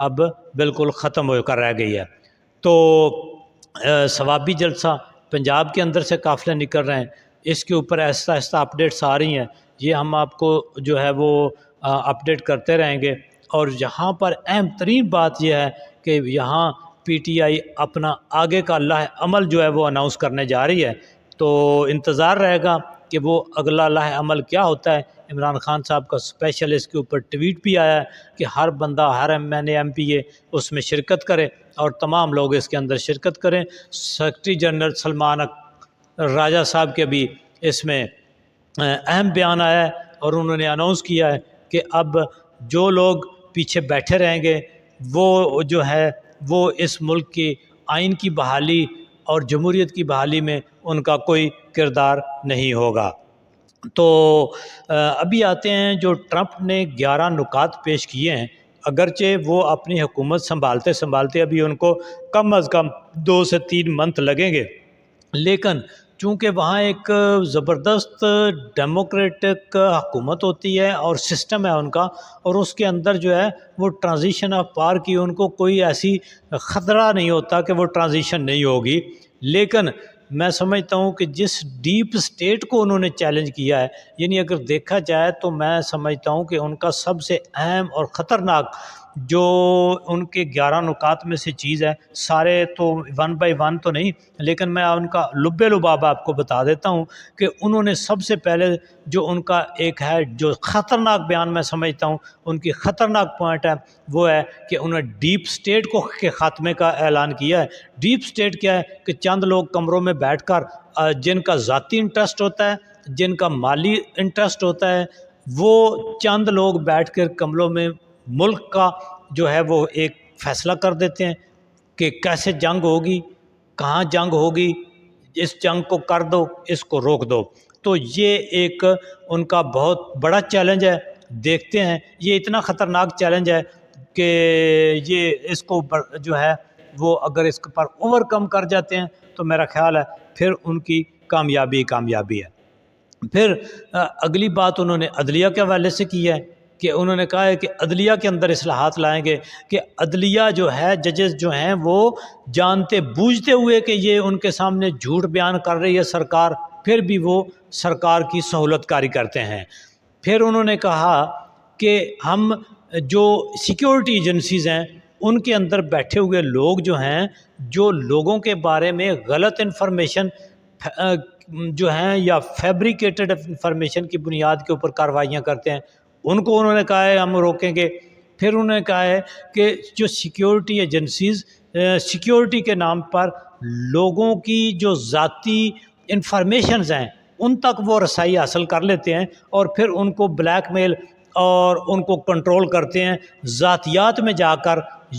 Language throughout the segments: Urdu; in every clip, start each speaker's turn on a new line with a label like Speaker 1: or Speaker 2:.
Speaker 1: اب بالکل ختم ہو کر رہ گئی ہے۔ تو ثوابی جلسہ پنجاب کے اندر سے قافلے نکل رہے ہیں، اس کے اوپر آہستہ آہستہ اپڈیٹس آ رہی ہیں، یہ ہم آپ کو جو ہے وہ اپڈیٹ کرتے رہیں گے۔ اور یہاں پر اہم ترین بات یہ ہے کہ یہاں پی ٹی آئی اپنا آگے کا لاہ عمل جو ہے وہ اناؤنس کرنے جا رہی ہے، تو انتظار رہے گا کہ وہ اگلا لاہ عمل کیا ہوتا ہے۔ عمران خان صاحب کا اسپیشل اس کے اوپر ٹویٹ بھی آیا ہے کہ ہر بندہ، ہر ایم پی اے اس میں شرکت کرے اور تمام لوگ اس کے اندر شرکت کریں۔ سیکرٹری جنرل سلمان راجہ صاحب کے بھی اس میں اہم بیان آیا ہے اور انہوں نے اناؤنس کیا ہے کہ اب جو لوگ پیچھے بیٹھے رہیں گے وہ جو ہے وہ اس ملک کی آئین کی بحالی اور جمہوریت کی بحالی میں ان کا کوئی کردار نہیں ہوگا۔ تو ابھی آتے ہیں جو ٹرمپ نے 11 نکات پیش کیے ہیں، اگرچہ وہ اپنی حکومت سنبھالتے ابھی ان کو کم از کم 2 سے 3 منتھ لگیں گے، لیکن چونکہ وہاں ایک زبردست ڈیموکریٹک حکومت ہوتی ہے اور سسٹم ہے ان کا، اور اس کے اندر جو ہے وہ ٹرانزیشن آف پاور کی ان کو کوئی ایسی خطرہ نہیں ہوتا کہ وہ ٹرانزیشن نہیں ہوگی۔ لیکن میں سمجھتا ہوں کہ جس ڈیپ اسٹیٹ کو انہوں نے چیلنج کیا ہے، یعنی اگر دیکھا جائے تو میں سمجھتا ہوں کہ ان کا سب سے اہم اور خطرناک جو ان کے 11 نکات میں سے چیز ہے، سارے تو 1 بائی 1 تو نہیں، لیکن میں ان کا لب لباب آپ کو بتا دیتا ہوں کہ انہوں نے سب سے پہلے جو ان کا ایک ہے جو خطرناک بیان میں سمجھتا ہوں ان کی خطرناک پوائنٹ ہے، وہ ہے کہ انہوں نے ڈیپ سٹیٹ کے خاتمے کا اعلان کیا ہے۔ ڈیپ سٹیٹ کیا ہے کہ چند لوگ کمروں میں بیٹھ کر جن کا ذاتی انٹرسٹ ہوتا ہے، جن کا مالی انٹرسٹ ہوتا ہے، وہ چند لوگ بیٹھ کر کمروں میں ملک کا جو ہے وہ ایک فیصلہ کر دیتے ہیں کہ کیسے جنگ ہوگی، کہاں جنگ ہوگی، اس جنگ کو کر دو، اس کو روک دو۔ تو یہ ایک ان کا بہت بڑا چیلنج ہے۔ دیکھتے ہیں یہ اتنا خطرناک چیلنج ہے کہ یہ اس کو جو ہے وہ اگر اس پر اوور کم کر جاتے ہیں تو میرا خیال ہے پھر ان کی کامیابی ہے۔ پھر اگلی بات انہوں نے عدلیہ کے حوالے سے کی ہے کہ انہوں نے کہا ہے کہ عدلیہ کے اندر اصلاحات لائیں گے، کہ عدلیہ جو ہے، ججز جو ہیں، وہ جانتے بوجھتے ہوئے کہ یہ ان کے سامنے جھوٹ بیان کر رہی ہے سرکار، پھر بھی وہ سرکار کی سہولت کاری کرتے ہیں۔ پھر انہوں نے کہا کہ ہم جو سیکیورٹی ایجنسیز ہیں ان کے اندر بیٹھے ہوئے لوگ جو ہیں، جو لوگوں کے بارے میں غلط انفارمیشن جو ہیں یا فیبریکیٹڈ انفارمیشن کی بنیاد کے اوپر کارروائیاں کرتے ہیں، ان کو انہوں نے کہا ہے ہم روکیں گے۔ پھر انہوں نے کہا ہے کہ جو سیکیورٹی ایجنسیز سیکیورٹی کے نام پر لوگوں کی جو ذاتی انفارمیشنز ہیں ان تک وہ رسائی حاصل کر لیتے ہیں اور پھر ان کو بلیک میل اور ان کو کنٹرول کرتے ہیں ذاتیات میں جا کر۔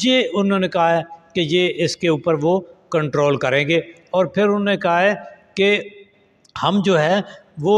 Speaker 1: یہ انہوں نے کہا ہے کہ یہ اس کے اوپر وہ کنٹرول کریں گے۔ اور پھر انہوں نے کہا ہے کہ ہم جو ہے وہ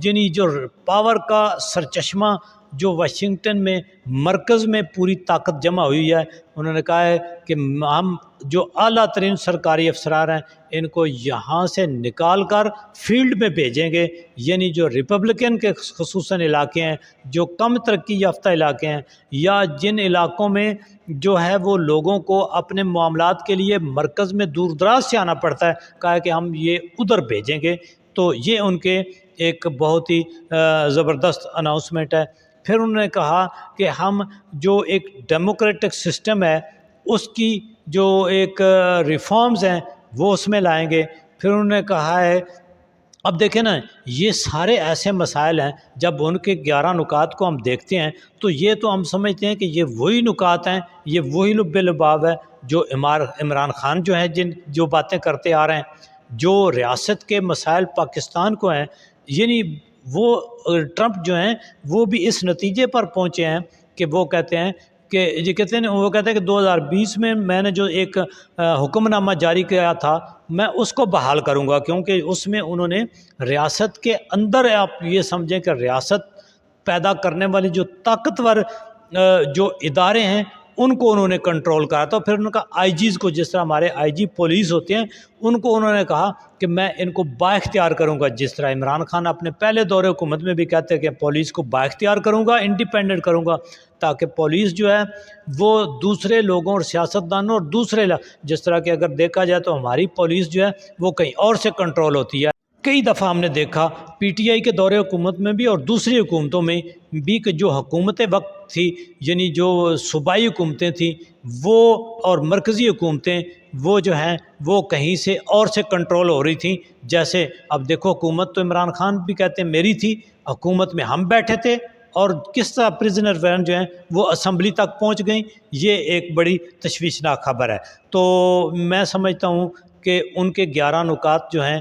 Speaker 1: یعنی جو پاور کا سرچشمہ جو واشنگٹن میں مرکز میں پوری طاقت جمع ہوئی ہے، انہوں نے کہا ہے کہ ہم جو اعلیٰ ترین سرکاری افسران ہیں ان کو یہاں سے نکال کر فیلڈ میں بھیجیں گے، یعنی جو ریپبلکن کے خصوصاً علاقے ہیں، جو کم ترقی یافتہ علاقے ہیں، یا جن علاقوں میں جو ہے وہ لوگوں کو اپنے معاملات کے لیے مرکز میں دور دراز سے آنا پڑتا ہے، کہا ہے کہ ہم یہ ادھر بھیجیں گے۔ تو یہ ان کے ایک بہت ہی زبردست اناؤنسمنٹ ہے۔ پھر انہوں نے کہا کہ ہم جو ایک ڈیموکریٹک سسٹم ہے اس کی جو ایک ریفارمز ہیں وہ اس میں لائیں گے۔ پھر انہوں نے کہا ہے، اب دیکھیں نا، یہ سارے ایسے مسائل ہیں، جب ان کے 11 نکات کو ہم دیکھتے ہیں تو یہ تو ہم سمجھتے ہیں کہ یہ وہی نکات ہیں، یہ وہی لب لباب ہے جو عمران خان جو ہیں جو باتیں کرتے آ رہے ہیں، جو ریاست کے مسائل پاکستان کو ہیں، یعنی وہ ٹرمپ جو ہیں وہ بھی اس نتیجے پر پہنچے ہیں کہ وہ کہتے ہیں کہ وہ کہتے ہیں کہ 2020 میں نے جو ایک حکم نامہ جاری کیا تھا میں اس کو بحال کروں گا، کیونکہ اس میں انہوں نے ریاست کے اندر، آپ یہ سمجھیں کہ ریاست پیدا کرنے والی جو طاقتور جو ادارے ہیں ان کو انہوں نے کنٹرول کرا تھا. پھر انہوں نے کہا آئی جیز کو، جس طرح ہمارے آئی جی پولیس ہوتے ہیں، ان کو انہوں نے کہا کہ میں ان کو بااختیار کروں گا. جس طرح عمران خان اپنے پہلے دور حکومت میں بھی کہتے ہیں کہ پولیس کو بااختیار کروں گا، انڈیپینڈنٹ کروں گا، تاکہ پولیس جو ہے وہ دوسرے لوگوں اور سیاستدانوں اور دوسرے جس طرح کہ اگر دیکھا جائے تو ہماری پولیس جو ہے وہ کہیں اور سے کنٹرول ہوتی ہے. کئی دفعہ ہم نے دیکھا پی ٹی آئی کے دور حکومت میں بھی اور دوسری حکومتوں میں بھی کہ جو حکومت وقت تھی، یعنی جو صوبائی حکومتیں تھیں وہ اور مرکزی حکومتیں، وہ جو ہیں وہ کہیں سے اور سے کنٹرول ہو رہی تھیں. جیسے اب دیکھو حکومت تو عمران خان بھی کہتے ہیں میری تھی، حکومت میں ہم بیٹھے تھے، اور کس طرح پریزنر وین جو ہیں وہ اسمبلی تک پہنچ گئیں. یہ ایک بڑی تشویشناک خبر ہے. تو میں سمجھتا ہوں کہ ان کے 11 نکات جو ہیں،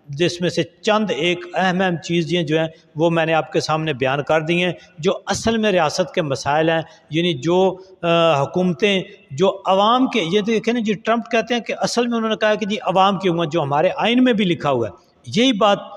Speaker 1: جس میں سے چند ایک اہم چیزیں جو ہیں وہ میں نے آپ کے سامنے بیان کر دی ہیں، جو اصل میں ریاست کے مسائل ہیں. یعنی جو حکومتیں جو عوام کے، یہ دیکھیں نا جی، ٹرمپ کہتے ہیں کہ اصل میں انہوں نے کہا کہ جی عوام کی حکومت، جو ہمارے آئین میں بھی لکھا ہوا ہے، یہی بات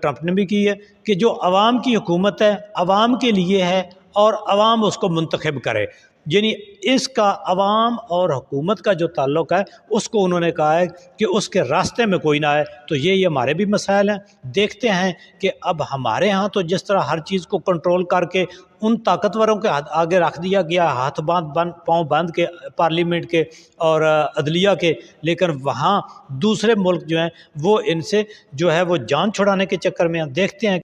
Speaker 1: ٹرمپ نے بھی کی ہے کہ جو عوام کی حکومت ہے، عوام کے لیے ہے اور عوام اس کو منتخب کرے. یعنی اس کا عوام اور حکومت کا جو تعلق ہے اس کو انہوں نے کہا ہے کہ اس کے راستے میں کوئی نہ آئے. تو یہ ہمارے بھی مسائل ہیں. دیکھتے ہیں کہ اب ہمارے ہاں تو جس طرح ہر چیز کو کنٹرول کر کے ان طاقتوروں کے آگے رکھ دیا گیا، ہاتھ باندھ پاؤں باندھ کے، پارلیمنٹ کے اور عدلیہ کے، لیکن وہاں دوسرے ملک جو ہیں وہ ان سے جو ہے وہ جان چھڑانے کے چکر میں ہیں. دیکھتے ہیں